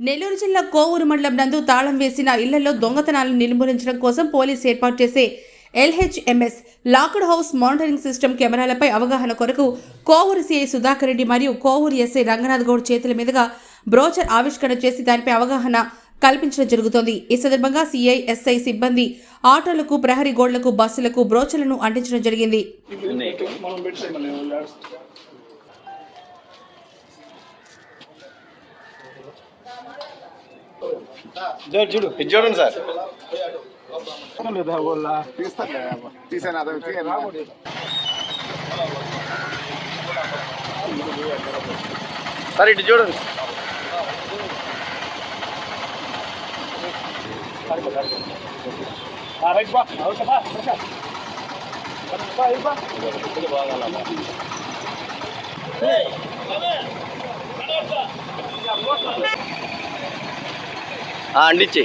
నెల్లూరు జిల్లా కోవూరు మండలం నందు తాళం వేసిన ఇళ్లలో దొంగతనాలను నిర్మూలించడం కోసం పోలీసు ఏర్పాటు చేసే LHMS locked house monitoring system కెమెరాలపై అవగాహన కొరకు కోవూరు సిఐ సుధాకర్ రెడ్డి మరియు కోవూరు ఎస్ఐ రంగనాథ్ గౌడ్ చేతుల మీదుగా బ్రోచర్ ఆవిష్కరణ చేసి దానిపై అవగాహన కల్పించడం జరుగుతోంది. ఈ సందర్భంగా సిఐ ఎస్ఐ సిబ్బంది ఆటోలకు, ప్రహరీ గోడలకు, బస్సులకు బ్రోచర్లను అంటించడం జరిగింది. చూడండి సార్. సార్ ఇటు చూడండి. అండిచ్చి